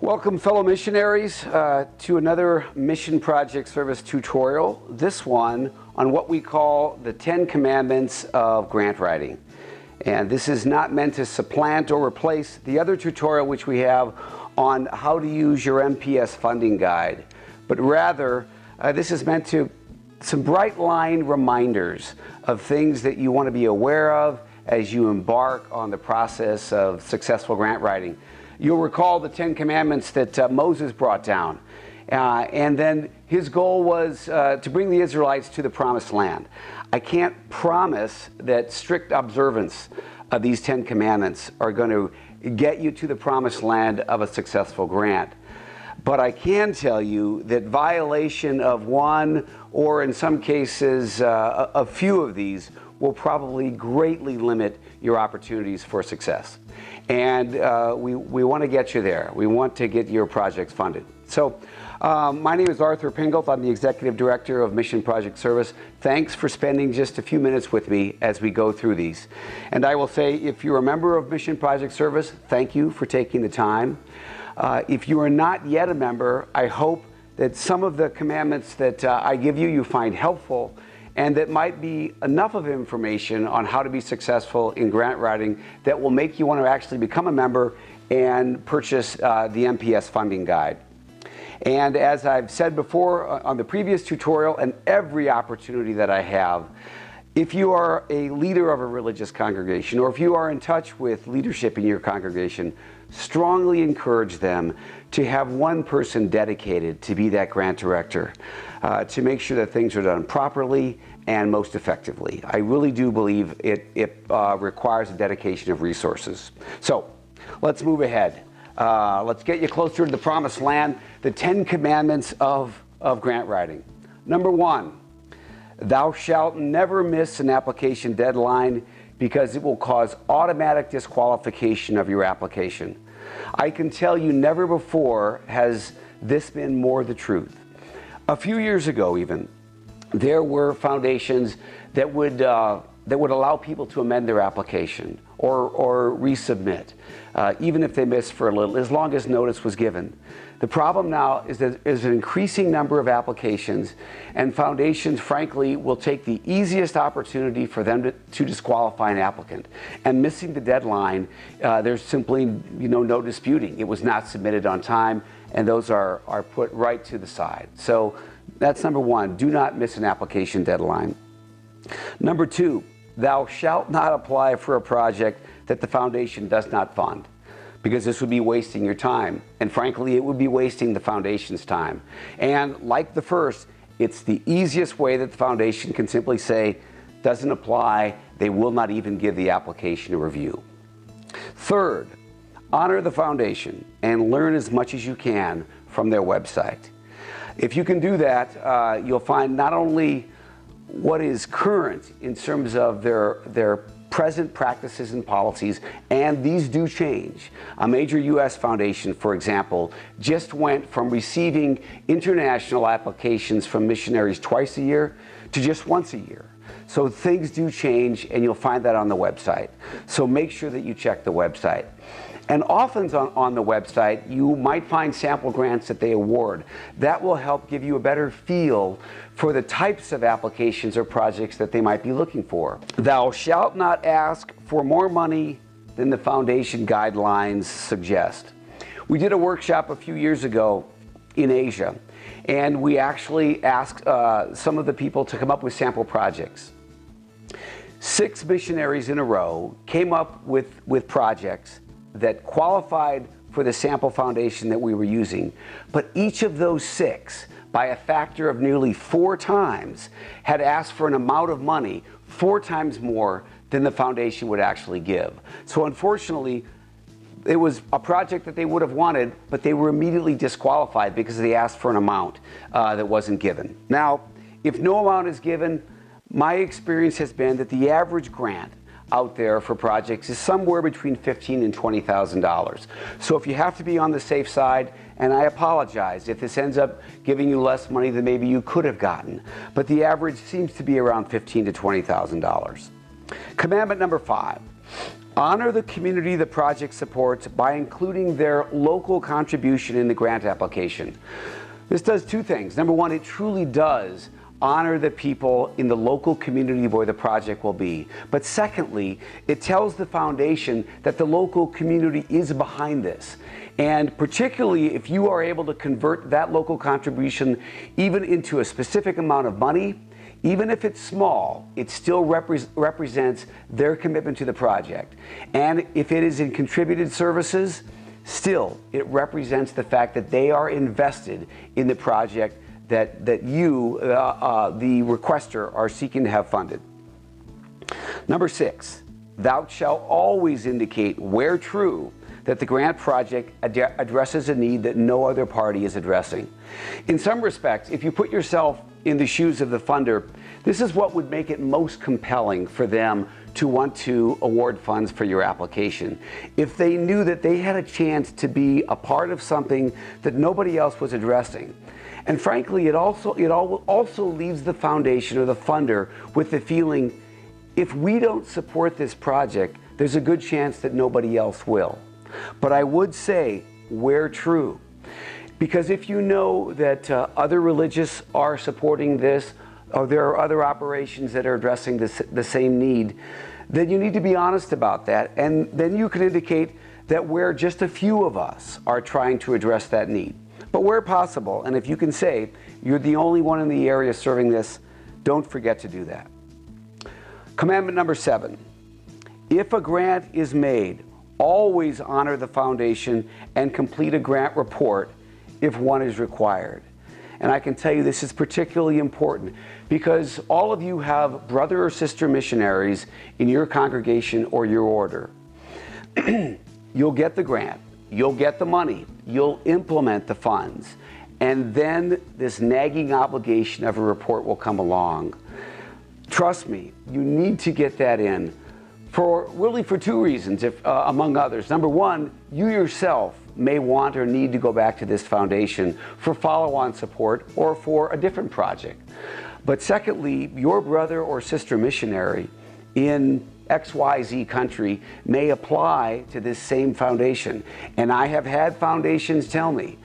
Welcome, fellow missionaries, to another Mission Project Service tutorial, this one on what we call the 10 Commandments of Grant Writing. And this is not meant to supplant or replace the other tutorial which we have on how to use your MPS funding guide, but rather this is meant to some bright line reminders of things that you want to be aware of as you embark on the process of successful grant writing. You'll recall the 10 Commandments that Moses brought down. And then his goal was to bring the Israelites to the Promised Land. I can't promise that strict observance of these 10 Commandments are going to get you to the Promised Land of a successful grant. But I can tell you that violation of one, or in some cases a few of these, will probably greatly limit your opportunities for success. And we want to get you there. We want to get your projects funded. So my name is Arthur Pingelt. I'm the Executive Director of Mission Project Service. Thanks for spending just a few minutes with me as we go through these. And I will say, if you're a member of Mission Project Service, thank you for taking the time. If you are not yet a member, I hope that some of the commandments that I give you, you find helpful, and that might be enough of information on how to be successful in grant writing that will make you want to actually become a member and purchase the MPS funding guide. And as I've said before on the previous tutorial and every opportunity that I have, if you are a leader of a religious congregation, or if you are in touch with leadership in your congregation, strongly encourage them to have one person dedicated to be that grant director, to make sure that things are done properly and most effectively. I really do believe it requires a dedication of resources. So let's move ahead. Let's get you closer to the Promised Land, the 10 Commandments of grant writing. Number 1, thou shalt never miss an application deadline, because it will cause automatic disqualification of your application. I can tell you, never before has this been more the truth. A few years ago even, there were foundations that would allow people to amend their application or resubmit, even if they missed for a little, as long as notice was given. The problem now is that there's an increasing number of applications, and foundations, frankly, will take the easiest opportunity for them to disqualify an applicant. And missing the deadline, there's simply no disputing. It was not submitted on time, and those are put right to the side. So that's number 1. Do not miss an application deadline. Number 2, thou shalt not apply for a project that the foundation does not fund, because this would be wasting your time. And frankly, it would be wasting the foundation's time. And like the first, it's the easiest way that the foundation can simply say, doesn't apply. They will not even give the application a review. Third, honor the foundation and learn as much as you can from their website. If you can do that, you'll find not only what is current in terms of their present practices and policies, and these do change. A major U.S. foundation, for example, just went from receiving international applications from missionaries twice a year to just once a year. So things do change, and you'll find that on the website. So make sure that you check the website. And often on the website, you might find sample grants that they award. That will help give you a better feel for the types of applications or projects that they might be looking for. Thou shalt not ask for more money than the foundation guidelines suggest. We did a workshop a few years ago in Asia, and we actually asked some of the people to come up with sample projects. 6 missionaries in a row came up with projects that qualified for the sample foundation that we were using, but each of those 6, by a factor of nearly 4 times, had asked for an amount of money 4 times more than the foundation would actually give. So unfortunately, it was a project that they would have wanted, but they were immediately disqualified because they asked for an amount that wasn't given. Now, if no amount is given, my experience has been that the average grant out there for projects is somewhere between $15,000 and $20,000. So if you have to be on the safe side, and I apologize if this ends up giving you less money than maybe you could have gotten, but the average seems to be around $15,000 to $20,000. Commandment number 5, Honor the community the project supports by including their local contribution in the grant application. This does two things. Number one, it truly does honor the people in the local community where the project will be. But secondly, it tells the foundation that the local community is behind this. And particularly if you are able to convert that local contribution even into a specific amount of money, even if it's small, it still represents their commitment to the project. And if it is in contributed services, still it represents the fact that they are invested in the project that you, the requester, are seeking to have funded. Number 6, thou shalt always indicate where true that the grant project addresses a need that no other party is addressing. In some respects, if you put yourself in the shoes of the funder, this is what would make it most compelling for them to want to award funds for your application. If they knew that they had a chance to be a part of something that nobody else was addressing. And frankly, it also leaves the foundation or the funder with the feeling, if we don't support this project, there's a good chance that nobody else will. But I would say, where true. Because if you know that other religious are supporting this, or there are other operations that are addressing the same need, then you need to be honest about that. And then you can indicate that where just a few of us are trying to address that need. But where possible, and if you can say you're the only one in the area serving this, don't forget to do that. Commandment number 7, if a grant is made, always honor the foundation and complete a grant report if one is required. And I can tell you this is particularly important because all of you have brother or sister missionaries in your congregation or your order. You'll get the grant, you'll get the money, you'll implement the funds, and then this nagging obligation of a report will come along. Trust me, you need to get that in for two reasons, among others. Number one, you yourself may want or need to go back to this foundation for follow-on support or for a different project. But secondly, your brother or sister missionary in XYZ country may apply to this same foundation. And I have had foundations tell me,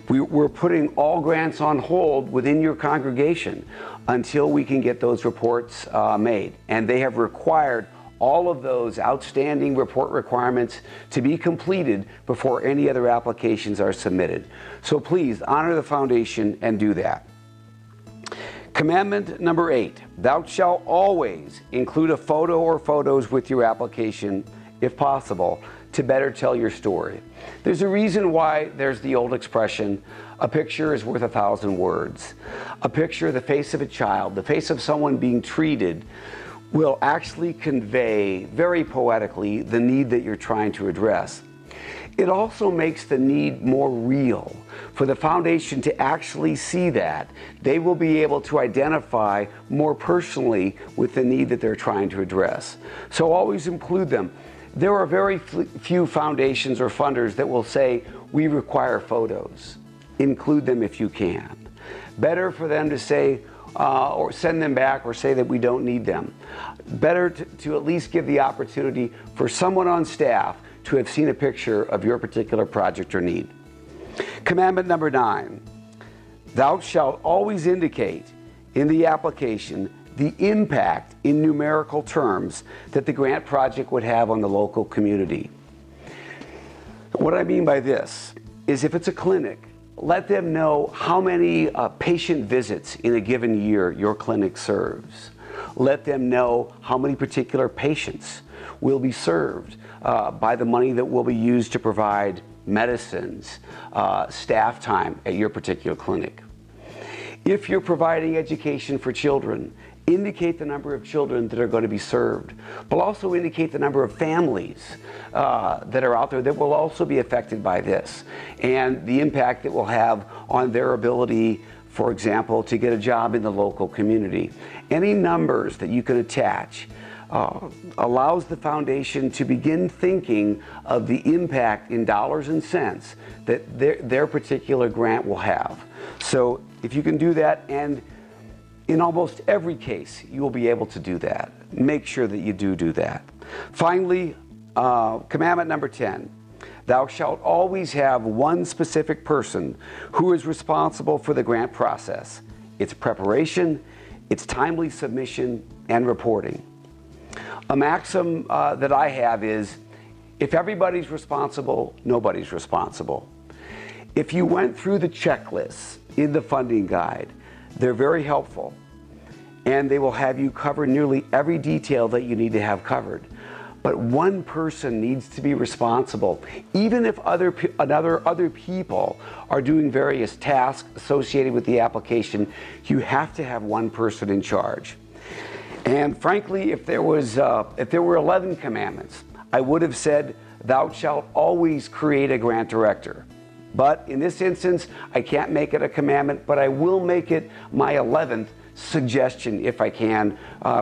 we're putting all grants on hold within your congregation until we can get those reports made. And they have required all of those outstanding report requirements to be completed before any other applications are submitted. So please honor the foundation and do that. Commandment number 8, thou shalt always include a photo or photos with your application, if possible, to better tell your story. There's a reason why there's the old expression, a picture is worth 1,000 words. A picture, the face of a child, the face of someone being treated, will actually convey very poetically the need that you're trying to address. It also makes the need more real. For the foundation to actually see that, they will be able to identify more personally with the need that they're trying to address. So always include them. There are very few foundations or funders that will say, we require photos. Include them if you can. Better for them to say, or send them back or say that we don't need them. Better to at least give the opportunity for someone on staff to have seen a picture of your particular project or need. Commandment number 9, thou shalt always indicate in the application the impact in numerical terms that the grant project would have on the local community. What I mean by this is if it's a clinic, let them know how many patient visits in a given year your clinic serves. Let them know how many particular patients will be served by the money that will be used to provide medicines, staff time at your particular clinic. If you're providing education for children, indicate the number of children that are going to be served, but also indicate the number of families that are out there that will also be affected by this and the impact it will have on their ability, for example, to get a job in the local community. Any numbers that you can attach allows the foundation to begin thinking of the impact in dollars and cents that their particular grant will have. So if you can do that, and In almost every case, you will be able to do that. Make sure that you do that. Finally, commandment number 10. Thou shalt always have one specific person who is responsible for the grant process, its preparation, its timely submission, and reporting. A maxim that I have is, if everybody's responsible, nobody's responsible. If you went through the checklists in the funding guide, they're very helpful, and they will have you cover nearly every detail that you need to have covered. But one person needs to be responsible. Even if other people are doing various tasks associated with the application, you have to have one person in charge. And frankly, if there were 11 commandments, I would have said, thou shalt always create a grant director. But in this instance, I can't make it a commandment, but I will make it my 11th suggestion, if I can,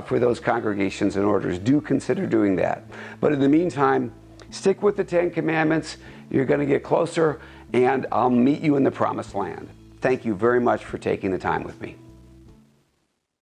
for those congregations and orders. Do consider doing that. But in the meantime, stick with the 10 commandments. You're going to get closer, and I'll meet you in the promised land. Thank you very much for taking the time with me.